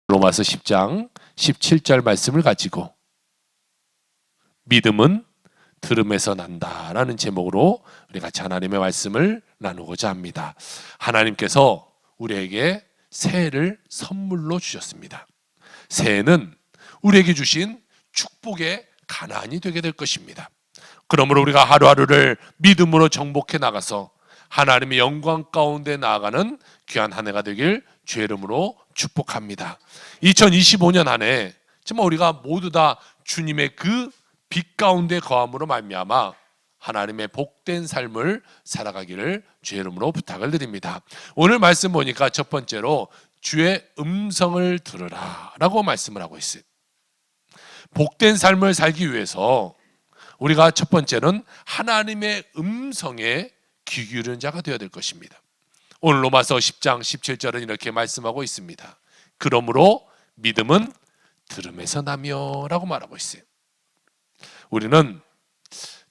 로마서 10장 17절 말씀을 가지고 믿음은 들음에서 난다라는 제목으로 우리 같이 하나님의 말씀을 나누고자 합니다. 하나님께서 우리에게 새해를 선물로 주셨습니다. 새해는 우리에게 주신 축복의 가난이 되게 될 것입니다. 그러므로 우리가 하루하루를 믿음으로 정복해 나가서 하나님의 영광 가운데 나아가는 귀한 한 해가 되길 주의 이름으로 축복합니다. 2025년 한 해 정말 우리가 모두 다 주님의 그 빛 가운데 거함으로 말미암아 하나님의 복된 삶을 살아가기를 주의 이름으로 부탁을 드립니다. 오늘 말씀 보니까 첫 번째로 주의 음성을 들으라 라고 말씀을 하고 있어요. 복된 삶을 살기 위해서 우리가 첫 번째는 하나님의 음성에 귀 기울이는 자가 되어야 될 것입니다. 오늘 로마서 10장 17절은 이렇게 말씀하고 있습니다. 그러므로 믿음은 들음에서 나며 라고 말하고 있어요. 우리는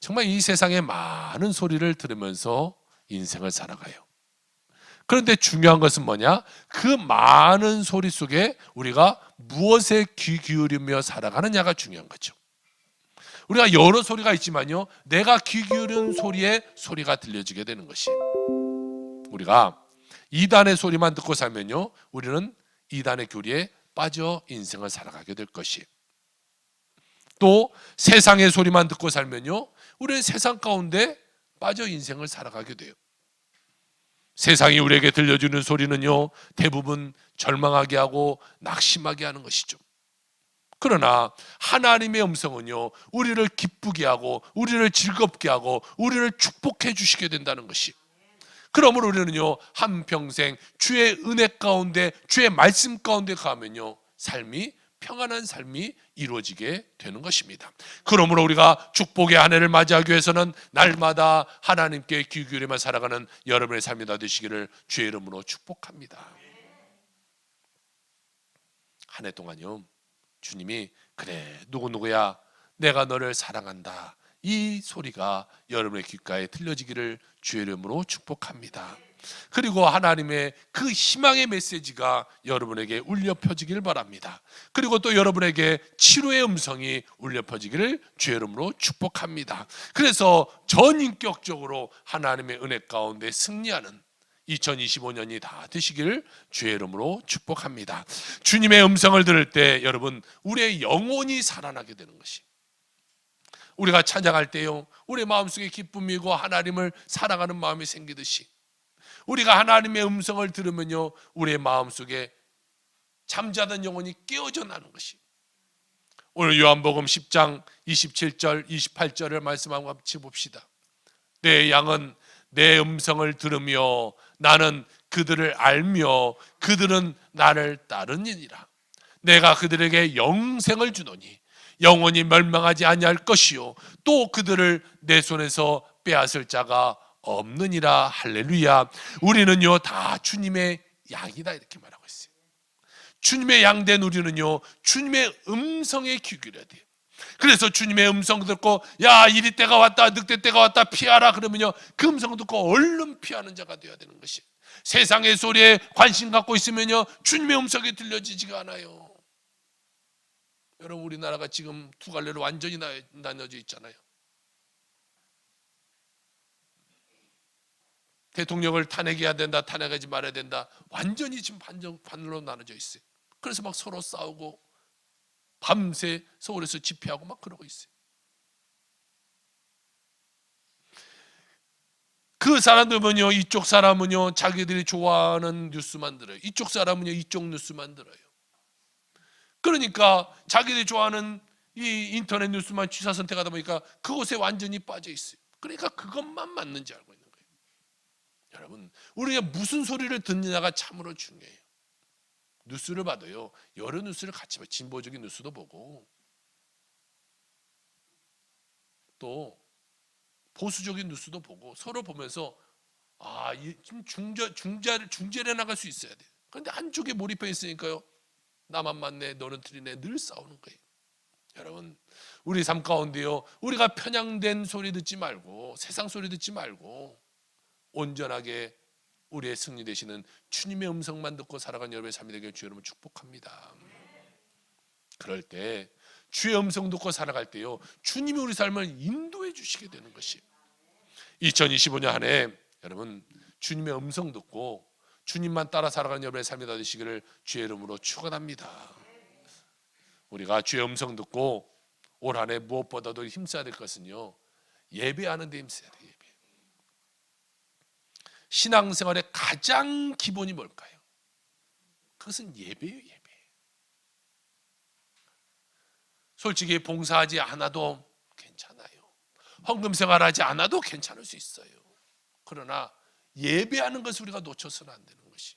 정말 이 세상의 많은 소리를 들으면서 인생을 살아가요. 그런데 중요한 것은 뭐냐? 그 많은 소리 속에 우리가 무엇에 귀 기울이며 살아가느냐가 중요한 거죠. 우리가 여러 소리가 있지만요, 내가 귀 기울인 소리에 소리가 들려지게 되는 것이, 우리가 이단의 소리만 듣고 살면요, 우리는 이단의 교리에 빠져 인생을 살아가게 될 것이, 또 세상의 소리만 듣고 살면요, 우리는 세상 가운데 빠져 인생을 살아가게 돼요. 세상이 우리에게 들려주는 소리는요, 대부분 절망하게 하고 낙심하게 하는 것이죠. 그러나 하나님의 음성은요, 우리를 기쁘게 하고 우리를 즐겁게 하고 우리를 축복해 주시게 된다는 것이, 그러므로 우리는요, 한평생 주의 은혜 가운데 주의 말씀 가운데 가면요, 삶이 평안한 삶이 이루어지게 되는 것입니다. 그러므로 우리가 축복의 한 해를 맞이하기 위해서는 날마다 하나님께 귀 기울이며 살아가는 여러분의 삶이 다 되시기를 주의 이름으로 축복합니다. 한 해 동안요, 주님이 그래 누구누구야 내가 너를 사랑한다, 이 소리가 여러분의 귓가에 들려지기를 주의 이름으로 축복합니다. 그리고 하나님의 그 희망의 메시지가 여러분에게 울려 퍼지길 바랍니다. 그리고 또 여러분에게 치료의 음성이 울려 퍼지기를 주의 이름으로 축복합니다. 그래서 전인격적으로 하나님의 은혜 가운데 승리하는 2025년이 다 되시기를 주의 이름으로 축복합니다. 주님의 음성을 들을 때 여러분, 우리의 영혼이 살아나게 되는 것이, 우리가 찬양할 때요, 우리 마음속에 기쁨이고 하나님을 사랑하는 마음이 생기듯이, 우리가 하나님의 음성을 들으면요, 우리의 마음속에 잠자던 영혼이 깨어져 나는 것이, 오늘 요한복음 10장 27절 28절을 말씀하고 같이 봅시다. 내 양은 내 음성을 들으며 나는 그들을 알며 그들은 나를 따르니라. 내가 그들에게 영생을 주노니 영원히 멸망하지 아니할 것이요 또 그들을 내 손에서 빼앗을 자가 없느니라. 할렐루야. 우리는요 다 주님의 양이다 이렇게 말하고 있어요. 주님의 양된 우리는요 주님의 음성에 귀 기울여야 돼요. 그래서 주님의 음성 듣고 야 이리 때가 왔다 늑대 때가 왔다 피하라 그러면요 그 음성 듣고 얼른 피하는 자가 되어야 되는 것이, 세상의 소리에 관심 갖고 있으면요 주님의 음성이 들려지지가 않아요. 여러분, 우리나라가 지금 두 갈래로 완전히 나뉘어져 있잖아요. 대통령을 탄핵해야 된다, 탄핵하지 말아야 된다, 완전히 지금 반으로 나눠져 있어요. 그래서 막 서로 싸우고 밤새 서울에서 집회하고 막 그러고 있어요. 그 사람들은요, 이쪽 사람은요 자기들이 좋아하는 뉴스만 들어요. 이쪽 사람은요 이쪽 뉴스만 들어요. 그러니까 자기들이 좋아하는 이 인터넷 뉴스만 취사 선택하다 보니까 그곳에 완전히 빠져 있어요. 그러니까 그것만 맞는지 알고 있는 거예요. 여러분, 우리가 무슨 소리를 듣느냐가 참으로 중요해요. 뉴스를 봐도요, 여러 뉴스를 같이 봐. 진보적인 뉴스도 보고 또 보수적인 뉴스도 보고 서로 보면서 지금 중재를 나갈 수 있어야 돼. 그런데 한쪽에 몰입해 있으니까요, 나만 맞네 너는 틀리네 늘 싸우는 거예요. 여러분, 우리 삶 가운데요, 우리가 편향된 소리 듣지 말고 세상 소리 듣지 말고 온전하게 우리의 승리 되시는 주님의 음성만 듣고 살아가는 여러분의 삶이 되길 주의 이름으로 축복합니다. 그럴 때 주의 음성 듣고 살아갈 때요, 주님이 우리 삶을 인도해 주시게 되는 것이 2025년 한 해 여러분 주님의 음성 듣고 주님만 따라 살아가는 여러분의 삶이 다 되시기를 주의 이름으로 축원합니다. 우리가 주의 음성 듣고 올 한 해 무엇보다도 힘써야 될 것은요, 예배하는 데 힘써야 돼요. 예배. 신앙생활의 가장 기본이 뭘까요? 그것은 예배예요. 예배. 솔직히 봉사하지 않아도 괜찮아요. 헌금 생활하지 않아도 괜찮을 수 있어요. 그러나 예배하는 것을 우리가 놓쳐서는 안 되는 것이,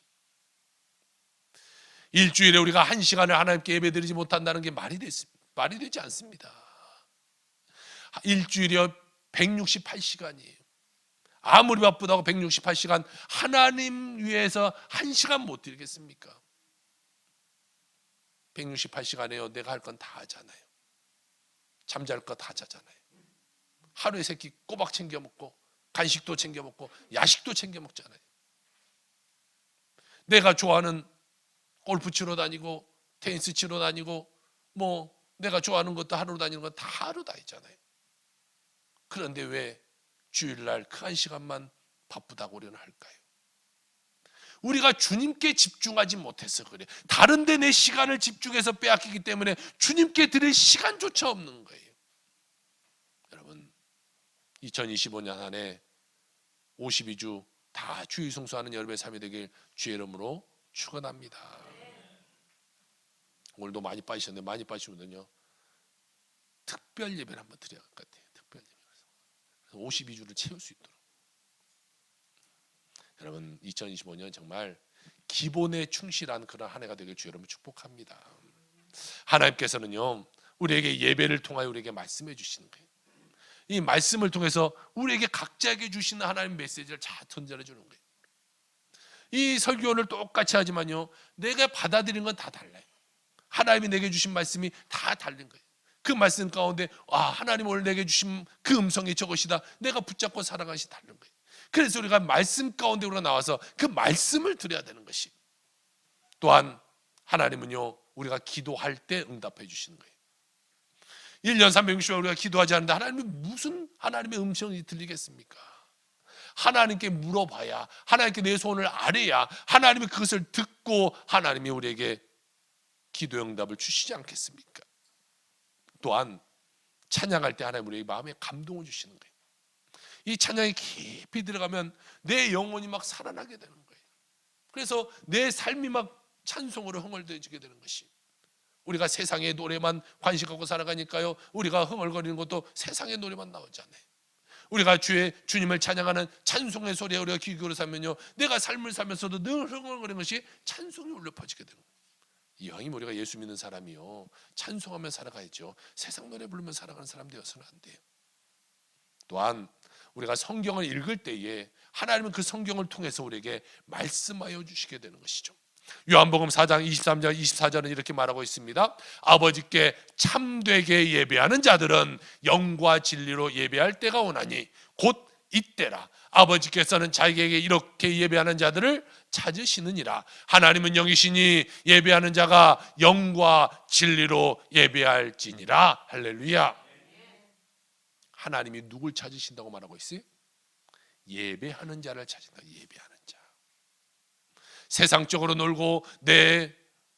일주일에 우리가 1시간을 하나님께 예배드리지 못한다는 게 말이 되지 않습니다. 일주일에 168시간이에요. 아무리 바쁘다고 168시간 하나님 위해서 1시간 못 드리겠습니까? 168시간에요 내가 할 건 다 하잖아요. 잠잘 거 다 자잖아요. 하루에 3끼 꼬박 챙겨 먹고 간식도 챙겨 먹고 야식도 챙겨 먹잖아요. 내가 좋아하는 골프 치러 다니고 테니스 치러 다니고 뭐 내가 좋아하는 것도 하러 다니는 건 다 하러 다니잖아요. 그런데 왜 주일날 그 1시간만 바쁘다고 우리는 할까요? 우리가 주님께 집중하지 못해서 그래. 다른 데 내 시간을 집중해서 빼앗기기 때문에 주님께 드릴 시간조차 없는 거예요. 여러분 2025년 한 해 52주 다 주의 성수하는 여러분의 삶이 되길 주의 이름으로 축원합니다. 오늘도 많이 빠지셨는데, 많이 빠지시면요 특별 예배를 한번 드려야 할 것 같아요. 특별 예배. 52주를 채울 수 있도록. 여러분 2025년 정말 기본에 충실한 그런 한 해가 되길 주 여러분 축복합니다. 하나님께서는요 우리에게 예배를 통하여 우리에게 말씀해 주시는 거예요. 이 말씀을 통해서 우리에게 각자에게 주시는 하나님 메시지를 잘 전달해 주는 거예요. 이 설교를 똑같이 하지만요 내가 받아들인 건 다 달라요. 하나님이 내게 주신 말씀이 다 다른 거예요. 그 말씀 가운데 하나님 오늘 내게 주신 그 음성이 저것이다, 내가 붙잡고 살아가는 것이 다른 거예요. 그래서 우리가 말씀 가운데 우리가 나와서 그 말씀을 드려야 되는 것이, 또한 하나님은요 우리가 기도할 때 응답해 주시는 거예요. 1년 360일 우리가 기도하지 않는데 하나님이 무슨 하나님의 음성이 들리겠습니까? 하나님께 물어봐야, 하나님께 내 소원을 아뢰야 하나님이 그것을 듣고 하나님이 우리에게 기도 응답을 주시지 않겠습니까? 또한 찬양할 때 하나님 우리에게 마음에 감동을 주시는 거예요. 이 찬양이 깊이 들어가면 내 영혼이 막 살아나게 되는 거예요. 그래서 내 삶이 막 찬송으로 흥얼대지게 되는 것이, 우리가 세상의 노래만 관심갖고 살아가니까요 우리가 흥얼거리는 것도 세상의 노래만 나오잖아요. 우리가 주님을 찬양하는 찬송의 소리에 우리가 귀 기울여 살면요 내가 삶을 살면서도 늘 흥얼거리는 것이 찬송이 울려 퍼지게 되는 거예요. 이왕이면 우리가 예수 믿는 사람이요 찬송하며 살아가야죠. 세상 노래 부르며 살아가는 사람 되어서는 안 돼요. 또한 우리가 성경을 읽을 때에 하나님은 그 성경을 통해서 우리에게 말씀하여 주시게 되는 것이죠. 요한복음 4장 23절 24절은 이렇게 말하고 있습니다. 아버지께 참되게 예배하는 자들은 영과 진리로 예배할 때가 오나니 곧 이때라. 아버지께서는 자기에게 이렇게 예배하는 자들을 찾으시느니라. 하나님은 영이시니 예배하는 자가 영과 진리로 예배할지니라. 할렐루야. 하나님이 누굴 찾으신다고 말하고 있어요? 예배하는 자를 찾는다. 예배하는 자. 세상적으로 놀고 내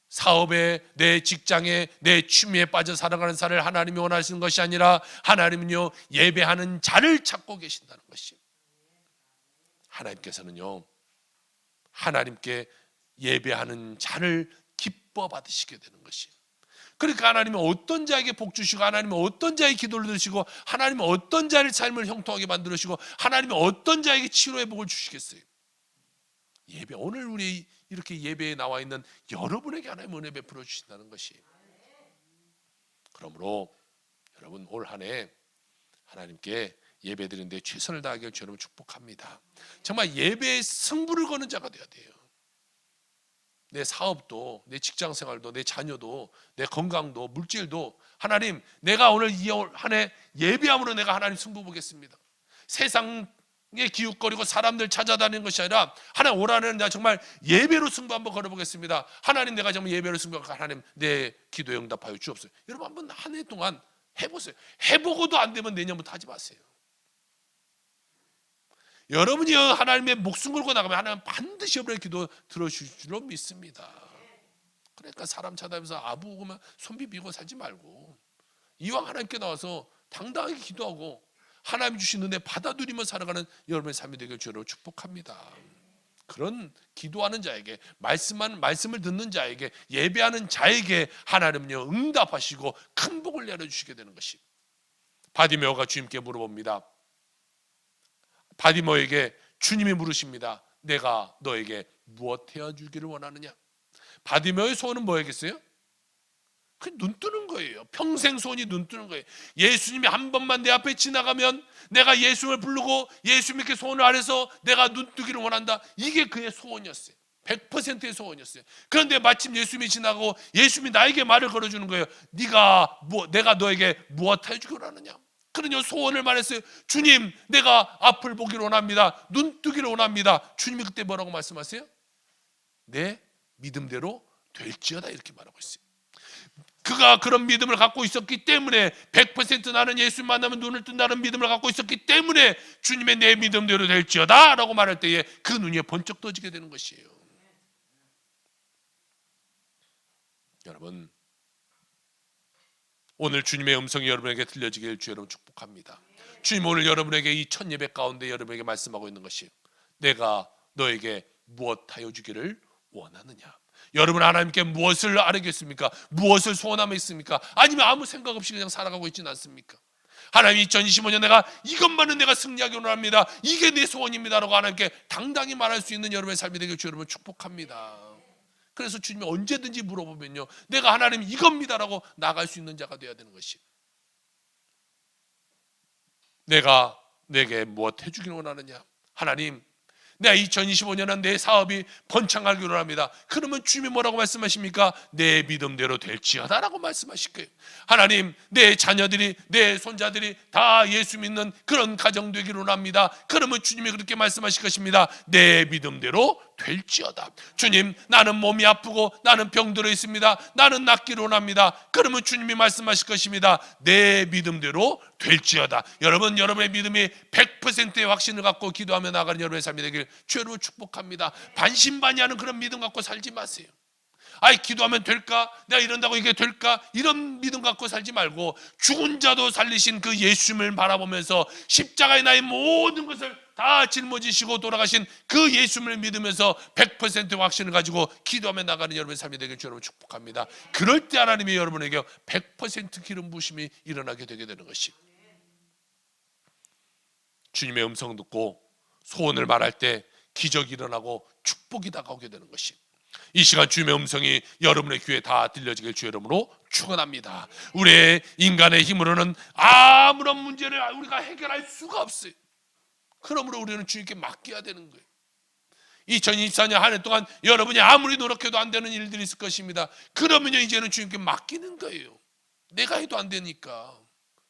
사업에, 내 직장에, 내 취미에 빠져 살아가는 사람을 하나님이 원하시는 것이 아니라 하나님은요 예배하는 자를 찾고 계신다는 것이, 하나님께서는요 하나님께 예배하는 자를 기뻐 받으시게 되는 것이, 그러니까 하나님은 어떤 자에게 복 주시고 하나님은 어떤 자의 기도를 들으시고 하나님은 어떤 자의 삶을 형통하게 만들으시고 하나님은 어떤 자에게 치료의 복을 주시겠어요? 예배, 오늘 우리 이렇게 예배에 나와 있는 여러분에게 하나님 은혜 베풀어 주신다는 것이, 그러므로 여러분 올 한 해 하나님께 예배 드리는데 최선을 다하길 여러분 축복합니다. 정말 예배에 승부를 거는 자가 되어야 돼요. 내 사업도, 내 직장 생활도, 내 자녀도, 내 건강도, 물질도 하나님 내가 오늘 이 한 해 예배함으로 내가 하나님 승부 보겠습니다. 세상 이게 기웃거리고 사람들 찾아다니는 것이 아니라 하나님 오라는 내가 정말 예배로 승부 한번 걸어보겠습니다. 하나님 내가 정말 예배로 승부하고 하나님 내 기도에 응답하여 주옵소서. 여러분 한번 한 해 동안 해보세요. 해보고도 안 되면 내년부터 하지 마세요. 여러분이 하나님의 목숨 걸고 나가면 하나님 반드시 여러분의 기도 들어주실 줄로 믿습니다. 그러니까 사람 찾아다니면서 아부고만 손 비비고 살지 말고 이왕 하나님께 나와서 당당하게 기도하고 하나님 주신 은혜 받아 누리며 살아가는 여러분의 삶이 되길 주로 축복합니다. 그런 기도하는 자에게 말씀을 듣는 자에게 예배하는 자에게 하나님은요 응답하시고 큰 복을 내려주시게 되는 것이. 바디메오가 주님께 물어봅니다. 바디메오에게 주님이 물으십니다. 내가 너에게 무엇 해주기를 원하느냐? 바디메오의 소원은 뭐였겠어요? 그 눈 뜨는 거예요. 평생 소원이 눈 뜨는 거예요. 예수님이 한 번만 내 앞에 지나가면 내가 예수님을 부르고 예수님께 소원을 아래서 내가 눈 뜨기를 원한다. 이게 그의 소원이었어요. 100%의 소원이었어요. 그런데 마침 예수님이 지나고 예수님이 나에게 말을 걸어주는 거예요. 내가 너에게 무엇 해주기를 원하느냐? 그러니 소원을 말했어요. 주님, 내가 앞을 보기를 원합니다. 눈 뜨기를 원합니다. 주님이 그때 뭐라고 말씀하세요? 내 믿음대로 될지어다 이렇게 말하고 있어요. 그가 그런 믿음을 갖고 있었기 때문에 100% 나는 예수 만나면 눈을 뜬다는 믿음을 갖고 있었기 때문에 주님의 내 믿음대로 될지어다 라고 말할 때에 그 눈이 번쩍 떠지게 되는 것이에요. 여러분, 오늘 주님의 음성이 여러분에게 들려지길 주 여러분 축복합니다. 주님 오늘 여러분에게 이 첫 예배 가운데 여러분에게 말씀하고 있는 것이 내가 너에게 무엇하여 주기를 원하느냐? 여러분 하나님께 무엇을 아뢰겠습니까? 무엇을 소원하며 있습니까? 아니면 아무 생각 없이 그냥 살아가고 있지는 않습니까? 하나님 2025년 내가 이것만은 내가 승리하기 원합니다. 이게 내 소원입니다 라고 하나님께 당당히 말할 수 있는 여러분의 삶이 되길 주 여러분 축복합니다. 그래서 주님이 언제든지 물어보면요 내가 하나님 이겁니다 라고 나갈 수 있는 자가 되어야 되는 것이. 내가 내게 무엇 해주기를 원하느냐? 하나님 내가 2025년은 내 사업이 번창하기를 원합니다. 그러면 주님이 뭐라고 말씀하십니까? 내 믿음대로 될지어다 라고 말씀하실 거예요. 하나님 내 자녀들이 내 손자들이 다 예수 믿는 그런 가정 되기를 원합니다. 그러면 주님이 그렇게 말씀하실 것입니다. 내 믿음대로 될지어다. 주님 나는 몸이 아프고 나는 병들어 있습니다. 나는 낫기를 원합니다. 그러면 주님이 말씀하실 것입니다. 내 믿음대로 될지어다. 여러분 여러분의 믿음이 100%의 확신을 갖고 기도하며 나가는 여러분의 삶이 되길 주로 축복합니다. 반신반의하는 그런 믿음 갖고 살지 마세요. 아이 기도하면 될까? 내가 이런다고 이게 될까? 이런 믿음 갖고 살지 말고 죽은 자도 살리신 그 예수님을 바라보면서 십자가의 나의 모든 것을 다 짊어지시고 돌아가신 그 예수님을 믿으면서 100% 확신을 가지고 기도하며 나가는 여러분의 삶이 되길 여러분 축복합니다. 그럴 때 하나님이 여러분에게 100% 기름 부심이 일어나게 되게 되는 것이. 주님의 음성 듣고 소원을 말할 때 기적이 일어나고 축복이 다가오게 되는 것이. 이 시간 주님의 음성이 여러분의 귀에 다 들려지길 주 이름으로 축원합니다. 우리의 인간의 힘으로는 아무런 문제를 우리가 해결할 수가 없어요. 그러므로 우리는 주님께 맡겨야 되는 거예요. 2024년 한 해 동안 여러분이 아무리 노력해도 안 되는 일들이 있을 것입니다. 그러면요 이제는 주님께 맡기는 거예요. 내가 해도 안 되니까.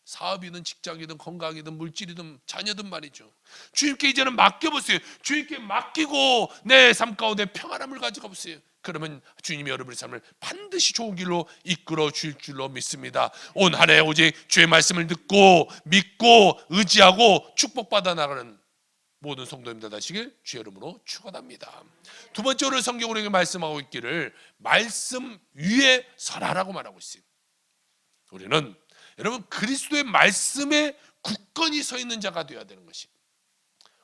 사업이든 직장이든 건강이든 물질이든 자녀든 말이죠. 주님께 이제는 맡겨보세요. 주님께 맡기고 내 삶 가운데 평안함을 가져가 보세요. 그러면 주님이 여러분의 삶을 반드시 좋은 길로 이끌어 주실 줄로 믿습니다. 온 한 해 오직 주의 말씀을 듣고 믿고 의지하고 축복받아 나가는 모든 성도님들 되시길 주의 이름으로 축원합니다. 두 번째로 성경으로 이렇게 말씀하고 있기를 말씀 위에 서라라고 말하고 있어요. 우리는 여러분 그리스도의 말씀에 굳건히 서 있는 자가 되어야 되는 것이.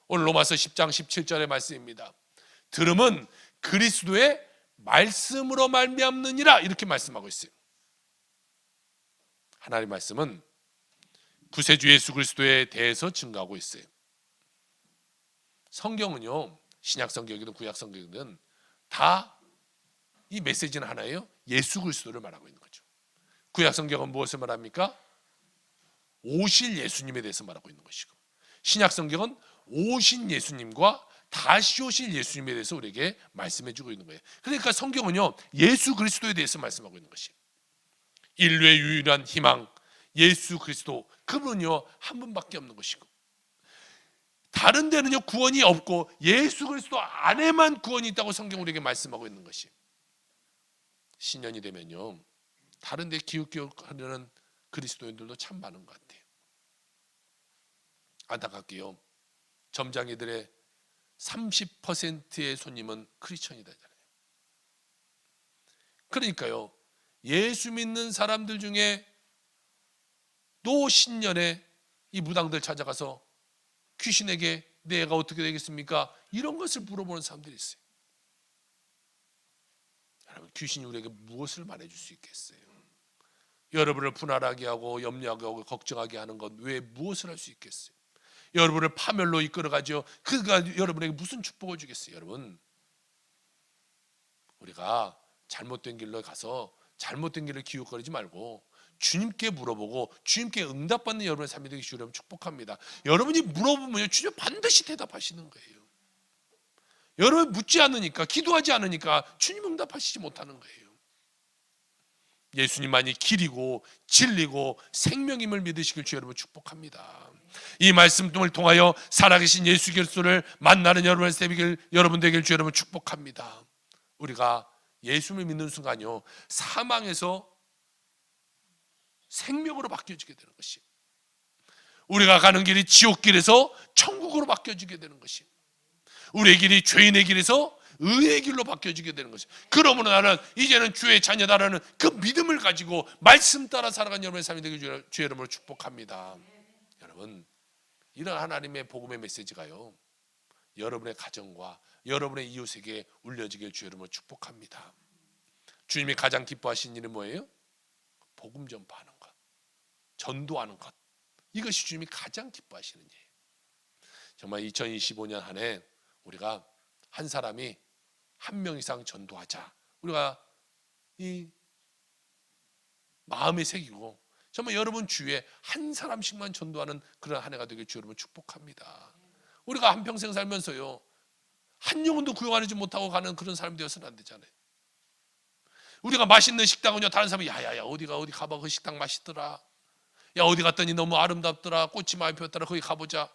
오늘 로마서 10장 17절의 말씀입니다. 들음은 그리스도의 말씀으로 말미암느니라 이렇게 말씀하고 있어요. 하나님의 말씀은 구세주 예수 그리스도에 대해서 증거하고 있어요. 성경은요 신약 성경이든 구약 성경이든 다 이 메시지는 하나예요. 예수 그리스도를 말하고 있는 거죠. 구약 성경은 무엇을 말합니까? 오실 예수님에 대해서 말하고 있는 것이고 신약 성경은 오신 예수님과 다시 오실 예수님에 대해서 우리에게 말씀해 주고 있는 거예요. 그러니까 성경은요 예수 그리스도에 대해서 말씀하고 있는 것이에요. 인류의 유일한 희망 예수 그리스도, 그분은요 한 분밖에 없는 것이고 다른 데는요 구원이 없고 예수 그리스도 안에만 구원이 있다고 성경 우리에게 말씀하고 있는 것이, 신년이 되면요 다른 데 기웃기웃하려는 그리스도인들도 참 많은 것 같아요. 안타깝게요 점장이들의 30%의 손님은 크리스천이다잖아요. 그러니까요 예수 믿는 사람들 중에 또 신년에 이 무당들 찾아가서 귀신에게 내가 어떻게 되겠습니까? 이런 것을 물어보는 사람들이 있어요. 여러분, 귀신이 우리에게 무엇을 말해줄 수 있겠어요? 여러분을 분할하게 하고 염려하게 하고 걱정하게 하는 것 외에 무엇을 할 수 있겠어요? 여러분을 파멸로 이끌어가죠. 그가 여러분에게 무슨 축복을 주겠어요? 여러분, 우리가 잘못된 길로 가서 잘못된 길을 기웃거리지 말고 주님께 물어보고 주님께 응답받는 여러분의 삶이 되기 주여 축복합니다. 여러분이 물어보면 주님 반드시 대답하시는 거예요. 여러분 묻지 않으니까, 기도하지 않으니까 주님 응답하시지 못하는 거예요. 예수님만이 길이고 진리고 생명임을 믿으시길 주여 여러분 축복합니다. 이 말씀을 통하여 살아계신 예수 그리스도를 만나는 여러분의 새벽을 여러분 되길 주여 여러분 축복합니다. 우리가 예수를 믿는 순간요 사망에서 생명으로 바뀌어지게 되는 것이, 우리가 가는 길이 지옥길에서 천국으로 바뀌어지게 되는 것이, 우리의 길이 죄인의 길에서 의의 길로 바뀌어지게 되는 것이, 그러므로 나는 이제는 주의 자녀다라는 그 믿음을 가지고 말씀 따라 살아가는 여러분의 삶이 되길 주의 이름으로 축복합니다. 여러분, 이런 하나님의 복음의 메시지가요 여러분의 가정과 여러분의 이웃에게 울려지길 주의 이름으로 축복합니다. 주님이 가장 기뻐하신 일은 뭐예요? 복음 전파하는 것, 전도하는 것, 이것이 주님이 가장 기뻐하시는 일이에요. 정말 2025년 한 해 우리가 한 사람이 한 명 이상 전도하자, 우리가 이 마음에 새기고 정말 여러분 주위에 한 사람씩만 전도하는 그런 한 해가 되길 주 여러분 축복합니다. 우리가 한평생 살면서요 한 영혼도 구원하지 못하고 가는 그런 사람이 되어서는 안 되잖아요. 우리가 맛있는 식당은요 다른 사람이 야야야 어디 가봐, 그 식당 맛있더라, 야 어디 갔더니 너무 아름답더라, 꽃이 많이 피었더라, 거기 가보자,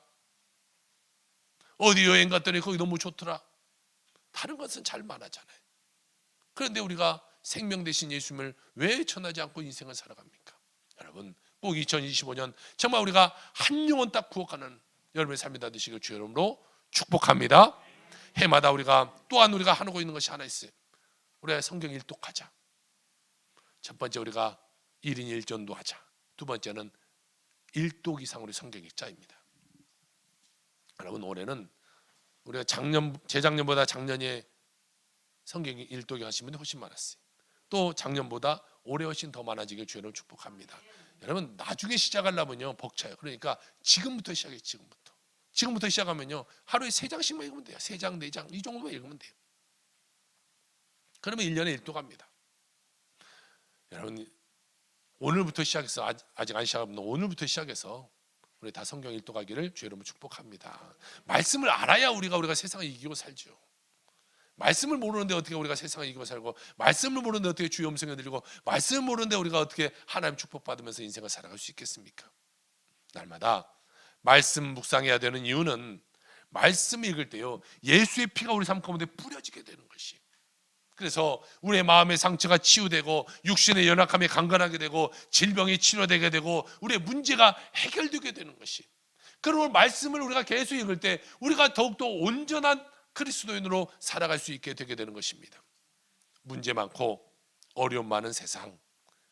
어디 여행 갔더니 거기 너무 좋더라. 다른 것은 잘 말하잖아요. 그런데 우리가 생명 되신 예수님을 왜 전하지 않고 인생을 살아갑니까? 여러분, 꼭 2025년 정말 우리가 한 영혼 딱 구원하는 여러분의 삶이 다 되시길 주의 이름으로 축복합니다. 해마다 우리가 또한 우리가 하고 있는 것이 하나 있어요. 우리가 성경 일독하자. 첫 번째 우리가 1인 1전도 하자. 두 번째는 일독 이상 우리 성경 읽자입니다. 여러분, 올해는 우리가 재작년보다 작년에 성경 일독이 하신 분이 훨씬 많았어요. 또 작년보다 올해 훨씬 더 많아지길 주여로 축복합니다. 여러분, 나중에 시작하려면요 벅차요. 그러니까 지금부터 시작해요. 지금부터 시작하면요 하루에 3장씩만 읽으면 돼요. 3장, 4장 이 정도만 읽으면 돼요. 그러면 1년에 1독합니다. 여러분, 오늘부터 시작해서, 아직 안 시작하면 오늘부터 시작해서 우리 다 성경 일독하기를 주의 이름으로 축복합니다. 말씀을 알아야 우리가 세상을 이기고 살죠. 말씀을 모르는데 어떻게 우리가 세상을 이기고 살고, 말씀을 모르는데 어떻게 주의 음성을 들리고, 말씀을 모르는데 우리가 어떻게 하나님 축복받으면서 인생을 살아갈 수 있겠습니까? 날마다 말씀 묵상해야 되는 이유는 말씀 읽을 때요 예수의 피가 우리 삶 가운데 뿌려지게 되는 것이, 그래서 우리의 마음의 상처가 치유되고 육신의 연약함이 강건하게 되고 질병이 치료되게 되고 우리의 문제가 해결되게 되는 것이, 그런 말씀을 우리가 계속 읽을 때 우리가 더욱더 온전한 그리스도인으로 살아갈 수 있게 되게 되는 것입니다. 문제 많고 어려움 많은 세상,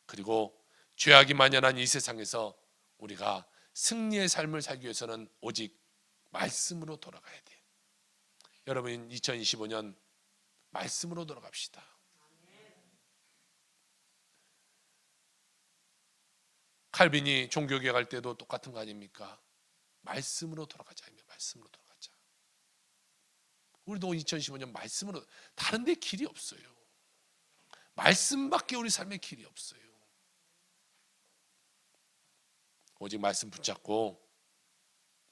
그리고 죄악이 만연한 이 세상에서 우리가 승리의 삶을 살기 위해서는 오직 말씀으로 돌아가야 돼요. 여러분, 2025년 말씀으로 돌아갑시다. 칼빈이 종교개혁 할 때도 똑같은 거 아닙니까? 말씀으로 돌아가자. 말씀으로 돌아가자. 우리도 2015년 말씀으로, 다른 데 길이 없어요. 말씀밖에 우리 삶의 길이 없어요. 오직 말씀 붙잡고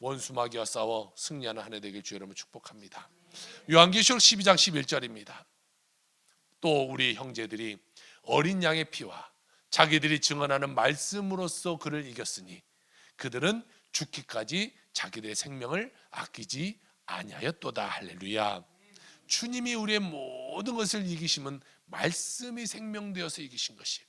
원수마귀와 싸워 승리하는 한 해 되길 주여 여러분 축복합니다. 요한계시록 12장 11절입니다. 또 우리 형제들이 어린 양의 피와 자기들이 증언하는 말씀으로써 그를 이겼으니 그들은 죽기까지 자기들의 생명을 아끼지 아니하였도다. 할렐루야. 주님이 우리의 모든 것을 이기심은 말씀이 생명되어서 이기신 것이,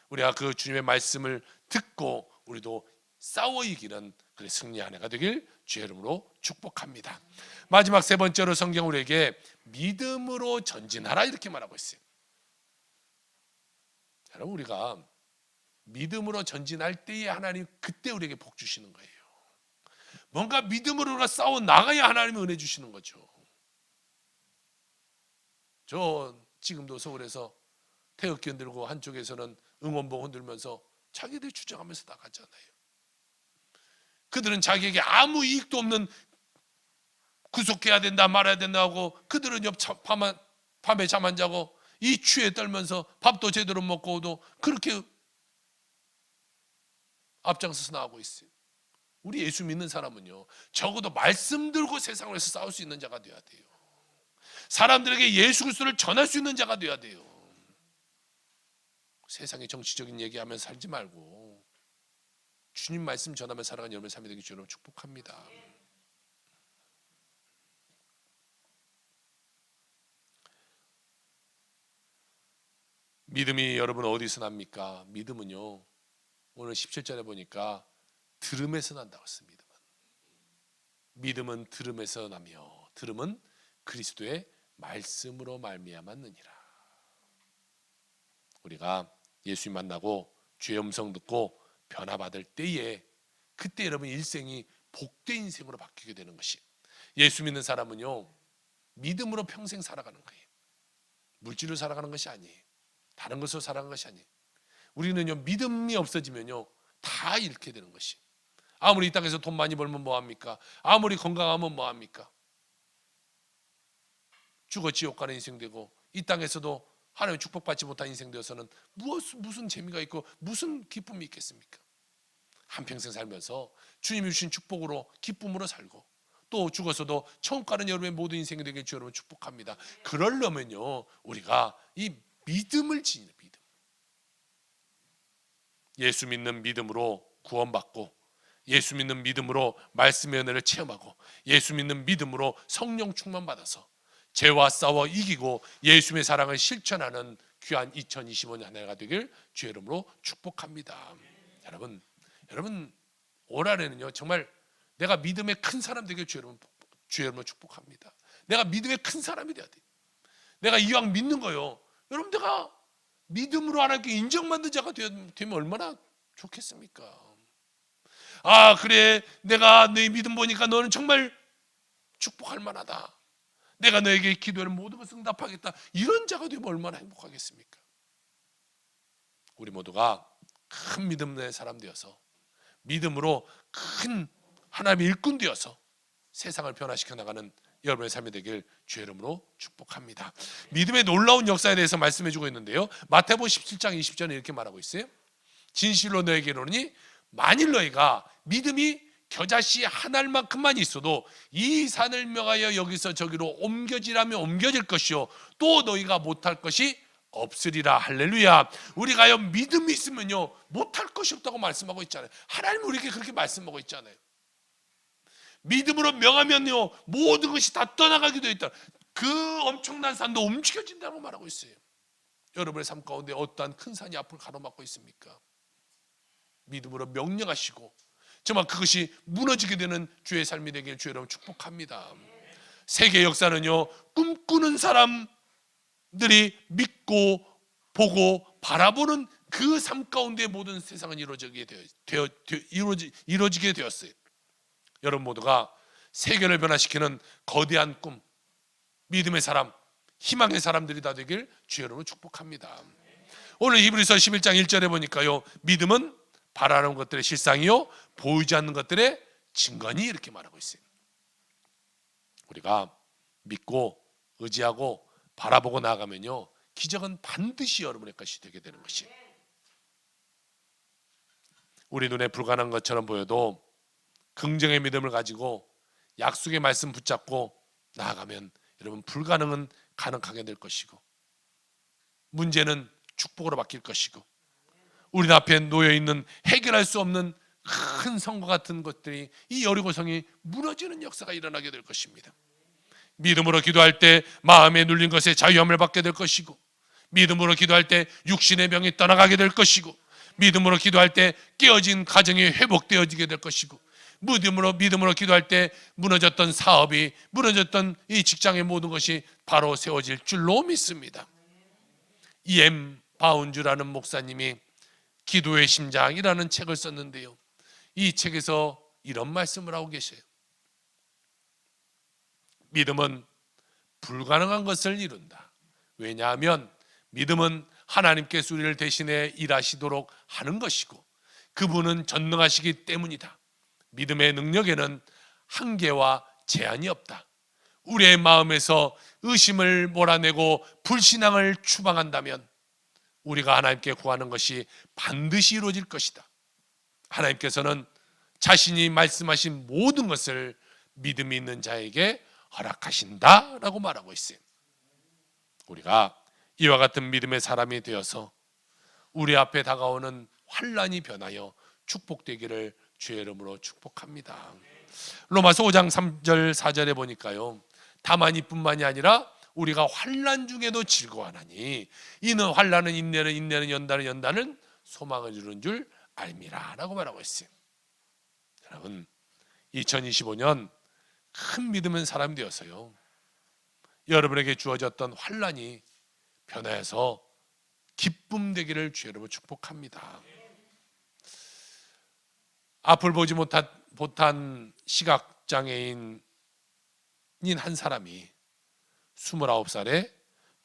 우리가 그 주님의 말씀을 듣고 우리도 싸워 이기는 그의 승리 한 해가 되길 주의 이름으로 축복합니다. 마지막 세 번째로 성경 우리에게 믿음으로 전진하라 이렇게 말하고 있어요. 여러분, 우리가 믿음으로 전진할 때에 하나님 그때 우리에게 복 주시는 거예요. 뭔가 믿음으로 우리가 싸워 나가야 하나님이 은혜 주시는 거죠. 저 지금도 서울에서 태극기 흔들고 한쪽에서는 응원봉 흔들면서 자기들 주장하면서 나가잖아요. 그들은 자기에게 아무 이익도 없는, 구속해야 된다 말아야 된다 하고, 그들은 밤에 잠 안 자고 이 추위에 떨면서 밥도 제대로 먹고도 그렇게 앞장서서 나가고 있어요. 우리 예수 믿는 사람은요, 적어도 말씀 들고 세상을 위해서 싸울 수 있는 자가 돼야 돼요. 사람들에게 예수 그리스도를 전할 수 있는 자가 돼야 돼요. 세상에 정치적인 얘기하면서 살지 말고 주님 말씀 전하며 살아가는 여러분의 삶이 되기 주로 축복합니다. 믿음이 여러분 어디서 납니까? 믿음은요, 오늘 17절에 보니까 들음에서 난다고 했습니다. 믿음은 들음에서 나며 들음은 그리스도의 말씀으로 말미암았느니라. 우리가 예수님 만나고 주의 음성 듣고 변화받을 때에, 그때 여러분 일생이 복된 인생으로 바뀌게 되는 것이, 예수 믿는 사람은요 믿음으로 평생 살아가는 거예요. 물질로 살아가는 것이 아니에요. 다른 것으로 살아가는 것이 아니에요. 우리는요 믿음이 없어지면요 다 잃게 되는 것이, 아무리 이 땅에서 돈 많이 벌면 뭐합니까? 아무리 건강하면 뭐합니까? 죽어 지옥 가는 인생 되고, 이 땅에서도 하나님의 축복받지 못한 인생 되어서는 무슨 재미가 있고 무슨 기쁨이 있겠습니까? 한평생 살면서 주님이 주신 축복으로 기쁨으로 살고, 또 죽어서도 천국 가는 여러분의 모든 인생이 되길 주 여러분 축복합니다. 그러려면요 우리가 이 믿음을 지니는 믿음, 예수 믿는 믿음으로 구원받고, 예수 믿는 믿음으로 말씀의 은혜를 체험하고, 예수 믿는 믿음으로 성령 충만받아서 죄와 싸워 이기고 예수님의 사랑을 실천하는 귀한 2025년 한 해가 되길 주의 이름으로 축복합니다. 여러분 올 한해는요 정말 내가 믿음의 큰 사람 되길 주의 이름으로 축복합니다. 내가 믿음의 큰 사람이 돼야 돼. 내가 이왕 믿는 거요, 여러분 내가 믿음으로 하나님께 인정받는 자가 되면 얼마나 좋겠습니까? 아 그래, 내가 네 믿음 보니까 너는 정말 축복할 만하다, 내가 너에게 기도를 모든 것을 응답하겠다, 이런 자가 되면 얼마나 행복하겠습니까? 우리 모두가 큰 믿음의 사람 되어서, 믿음으로 큰 하나님의 일꾼 되어서 세상을 변화시켜 나가는 여러분의 삶이 되길 주의 이름으로 축복합니다. 믿음의 놀라운 역사에 대해서 말씀해 주고 있는데요, 마태복음 17장 20절에 이렇게 말하고 있어요. 진실로 너에게 이르노니 만일 너희가 믿음이 겨자씨 한 알만큼만 있어도 이 산을 명하여 여기서 저기로 옮겨지라면 옮겨질 것이요 또 너희가 못할 것이 없으리라. 할렐루야. 우리가요 믿음이 있으면요 못할 것이 없다고 말씀하고 있잖아요. 하나님 우리에게 그렇게 말씀하고 있잖아요. 믿음으로 명하면요 모든 것이 다 떠나가게 되어 있다. 그 엄청난 산도 움직여진다고 말하고 있어요. 여러분의 삶 가운데 어떠한 큰 산이 앞을 가로막고 있습니까? 믿음으로 명령하시고 정말 그것이 무너지게 되는 주의 삶이 되길 주의 여러분 축복합니다. 세계 역사는요 꿈꾸는 사람들이 믿고 보고 바라보는 그 삶 가운데 모든 세상은 이루어지게 되었어요. 여러분 모두가 세계를 변화시키는 거대한 꿈, 믿음의 사람, 희망의 사람들이 다 되길 주의 여러분 축복합니다. 오늘 히브리서 11장 1절에 보니까요 믿음은 바라는 것들의 실상이요 보이지 않는 것들의 증거니, 이렇게 말하고 있어요. 우리가 믿고 의지하고 바라보고 나아가면요 기적은 반드시 여러분의 것이 되게 되는 것이, 우리 눈에 불가능한 것처럼 보여도 긍정의 믿음을 가지고 약속의 말씀 붙잡고 나아가면 여러분 불가능은 가능하게 될 것이고, 문제는 축복으로 바뀔 것이고, 우리 앞에 놓여있는 해결할 수 없는 큰 성과 같은 것들이 이 여리고성이 무너지는 역사가 일어나게 될 것입니다. 믿음으로 기도할 때 마음에 눌린 것에 자유함을 받게 될 것이고, 믿음으로 기도할 때 육신의 병이 떠나가게 될 것이고, 믿음으로 기도할 때 깨어진 가정이 회복되어지게 될 것이고, 믿음으로 기도할 때 무너졌던 사업이, 무너졌던 이 직장의 모든 것이 바로 세워질 줄로 믿습니다. E.M. 바운즈라는 목사님이 기도의 심장이라는 책을 썼는데요, 이 책에서 이런 말씀을 하고 계셔요. 믿음은 불가능한 것을 이룬다. 왜냐하면 믿음은 하나님께서 우리를 대신해 일하시도록 하는 것이고, 그분은 전능하시기 때문이다. 믿음의 능력에는 한계와 제한이 없다. 우리의 마음에서 의심을 몰아내고 불신앙을 추방한다면 우리가 하나님께 구하는 것이 반드시 이루어질 것이다. 하나님께서는 자신이 말씀하신 모든 것을 믿음이 있는 자에게 허락하신다라고 말하고 있어요. 우리가 이와 같은 믿음의 사람이 되어서 우리 앞에 다가오는 환난이 변하여 축복되기를 주의 이름으로 축복합니다. 로마서 5장 3절 4절에 보니까요, 다만 이뿐만이 아니라 우리가 환난 중에도 즐거워하나니 이는 환난은 인내는, 인내는 연단은, 연단은 소망을 이루는 줄 알미라 라고 말하고 있어요. 여러분, 2025년 큰 믿음의 사람이 되어서요, 여러분에게 주어졌던 환난이 변화해서 기쁨 되기를 주의 이름으로 축복합니다. 앞을 보지 못한 시각장애인인 한 사람이 29살에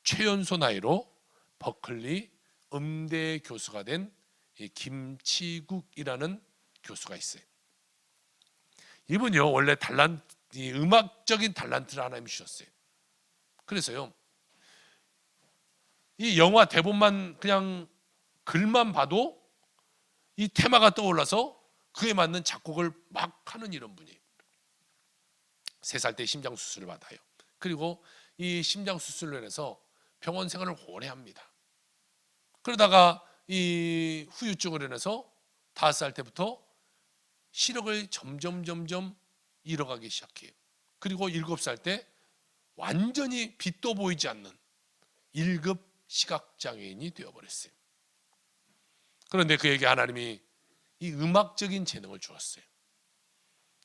최연소 나이로 버클리 음대 교수가 된 김치국이라는 교수가 있어요. 이분이요, 원래 음악적인 탤런트를 하나님이 주셨어요. 그래서요, 이 영화 대본만 그냥 글만 봐도 이 테마가 떠올라서 그에 맞는 작곡을 막 하는 이런 분이에요. 3살 때 심장 수술을 받아요. 그리고 이 심장 수술로 인해서 병원 생활을 오래 합니다. 그러다가 이 후유증으로 인해서 5살 때부터 시력을 점점 잃어가기 시작해요. 그리고 7살 때 완전히 빛도 보이지 않는 1급 시각장애인이 되어버렸어요. 그런데 그에게 하나님이 이 음악적인 재능을 주었어요.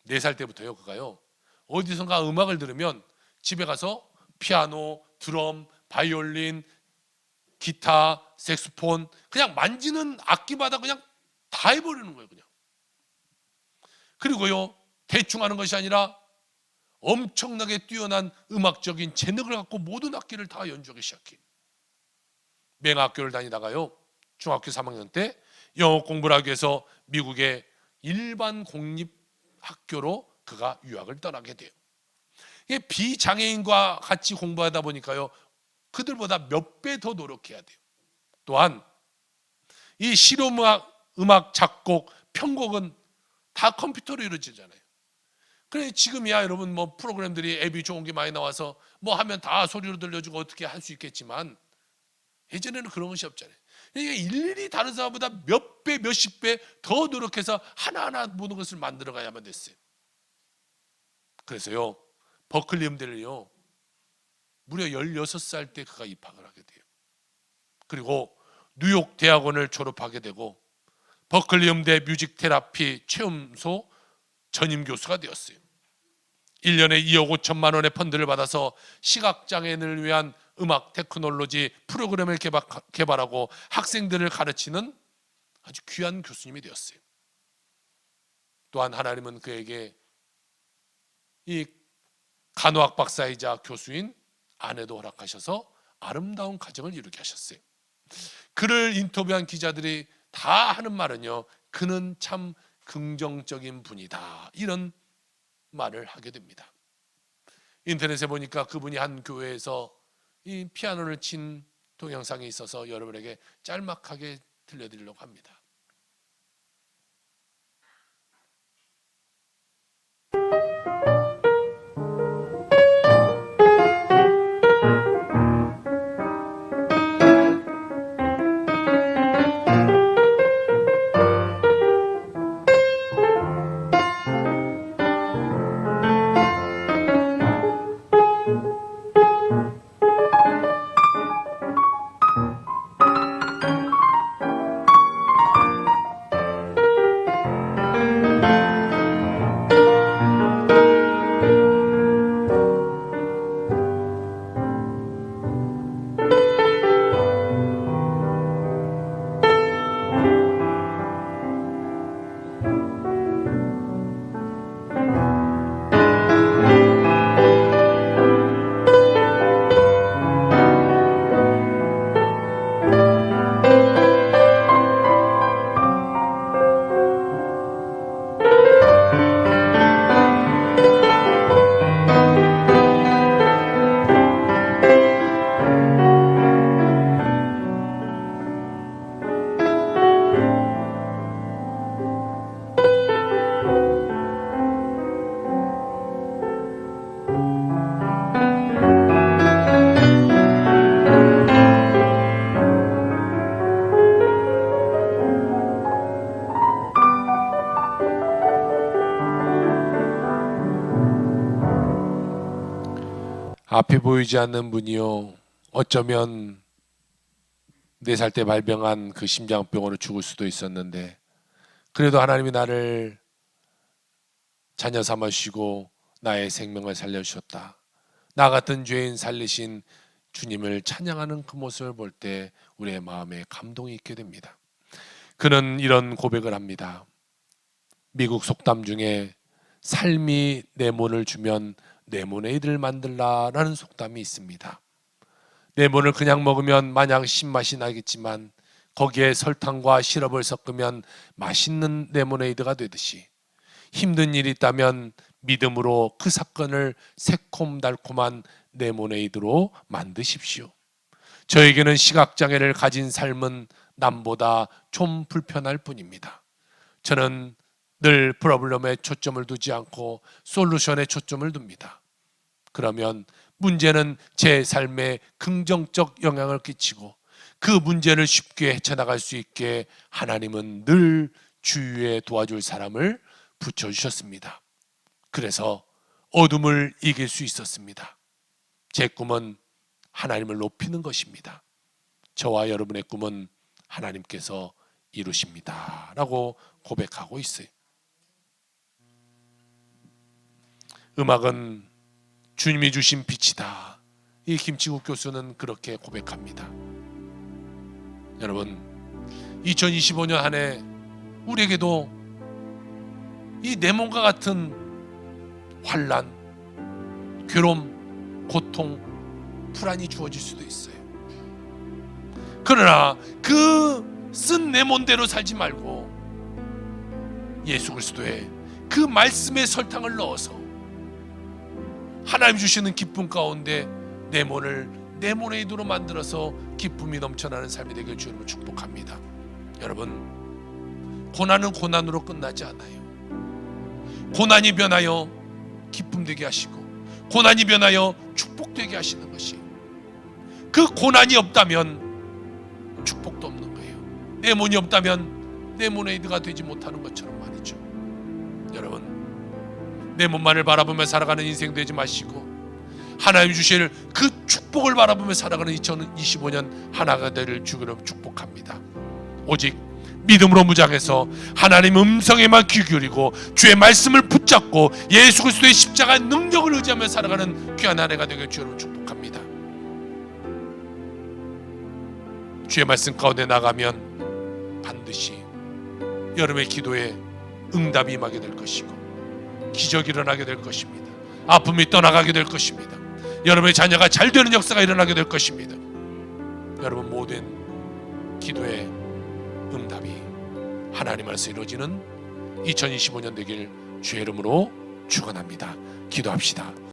4살 때부터요, 그가요, 어디선가 음악을 들으면 집에 가서 피아노, 드럼, 바이올린, 기타, 색소폰, 그냥 만지는 악기마다 그냥 다 해버리는 거예요, 그냥. 그리고요, 대충 하는 것이 아니라 엄청나게 뛰어난 음악적인 재능을 갖고 모든 악기를 다 연주하기 시작해요. 맹학교를 다니다가요, 중학교 3학년 때 영어 공부를 하기 위해서 미국의 일반 공립학교로 그가 유학을 떠나게 돼요. 이게 비장애인과 같이 공부하다 보니까요, 그들보다 몇 배 더 노력해야 돼요. 또한 이 실용음악, 음악 작곡, 편곡은 다 컴퓨터로 이루어지잖아요. 그래, 지금이야 여러분 뭐 프로그램들이 앱이 좋은 게 많이 나와서 뭐 하면 다 소리로 들려주고 어떻게 할 수 있겠지만, 예전에는 그런 것이 없잖아요. 이게 일일이 다른 사람보다 몇 배, 몇십 배 더 노력해서 하나하나 모든 것을 만들어 가야만 됐어요. 그래서요, 버클리 음대를요, 무려 16살 때 그가 입학을 하게 돼요. 그리고 뉴욕 대학원을 졸업하게 되고 버클리 음대 뮤직 테라피 체험소 전임 교수가 되었어요. 1년에 2억 5천만 원의 펀드를 받아서 시각장애인을 위한 음악 테크놀로지 프로그램을 개발하고 학생들을 가르치는 아주 귀한 교수님이 되었어요. 또한 하나님은 그에게 이 간호학 박사이자 교수인 아내도 허락하셔서 아름다운 가정을 이루게 하셨어요. 그를 인터뷰한 기자들이 다 하는 말은요, 그는 참 긍정적인 분이다, 이런 말을 하게 됩니다. 인터넷에 보니까 그분이 한 교회에서 이 피아노를 친 동영상이 있어서 여러분에게 짤막하게 들려드리려고 합니다. 앞에 보이지 않는 분이요, 어쩌면 4살 때 발병한 그 심장병으로 죽을 수도 있었는데, 그래도 하나님이 나를 자녀 삼아주시고 나의 생명을 살려주셨다. 나 같은 죄인 살리신 주님을 찬양하는 그 모습을 볼 때 우리의 마음에 감동이 있게 됩니다. 그는 이런 고백을 합니다. 미국 속담 중에 삶이 레몬을 주면 레모네이드를 만들라라는 속담이 있습니다. 레몬을 그냥 먹으면 마냥 신맛이 나겠지만 거기에 설탕과 시럽을 섞으면 맛있는 레모네이드가 되듯이, 힘든 일이 있다면 믿음으로 그 사건을 새콤달콤한 레모네이드로 만드십시오. 저에게는 시각장애를 가진 삶은 남보다 좀 불편할 뿐입니다. 저는 늘 프로블럼에 초점을 두지 않고 솔루션에 초점을 둡니다. 그러면 문제는 제 삶에 긍정적 영향을 끼치고 그 문제를 쉽게 헤쳐나갈 수 있게 하나님은 늘 주위에 도와줄 사람을 붙여주셨습니다. 그래서 어둠을 이길 수 있었습니다. 제 꿈은 하나님을 높이는 것입니다. 저와 여러분의 꿈은 하나님께서 이루십니다 라고 고백하고 있어요. 음악은 주님이 주신 빛이다. 이 김치국 교수는 그렇게 고백합니다. 여러분, 2025년 한 해 우리에게도 이 레몬과 같은 환난, 괴로움, 고통, 불안이 주어질 수도 있어요. 그러나 그 쓴 레몬대로 살지 말고 예수 그리스도의 그 말씀에 설탕을 넣어서 하나님 주시는 기쁨 가운데 레몬을 레모네이드로 만들어서 기쁨이 넘쳐나는 삶이 되길 주님을 축복합니다. 여러분, 고난은 고난으로 끝나지 않아요. 고난이 변하여 기쁨 되게 하시고 고난이 변하여 축복 되게 하시는 것이, 그 고난이 없다면 축복도 없는 거예요. 레몬이 없다면 레모네이드가 되지 못하는 것처럼 말이죠. 여러분, 레몬만을 바라보며 살아가는 인생 되지 마시고 하나님 주실 그 축복을 바라보며 살아가는 2025년 하나가 되를 주기로 축복합니다. 오직 믿음으로 무장해서 하나님 음성에만 귀 기울이고 주의 말씀을 붙잡고 예수 그리스도의 십자가의 능력을 의지하며 살아가는 귀한 한 해가 되길 주로 축복합니다. 주의 말씀 가운데 나가면 반드시 여러분의 기도에 응답이 임하게 될 것이고 기적이 일어나게 될 것입니다. 아픔이 떠나가게 될 것입니다. 여러분의 자녀가 잘 되는 역사가 일어나게 될 것입니다. 여러분 모든 기도의 응답이 하나님 안에서 이루어지는 2025년 되길 주의 이름으로 축원합니다. 기도합시다.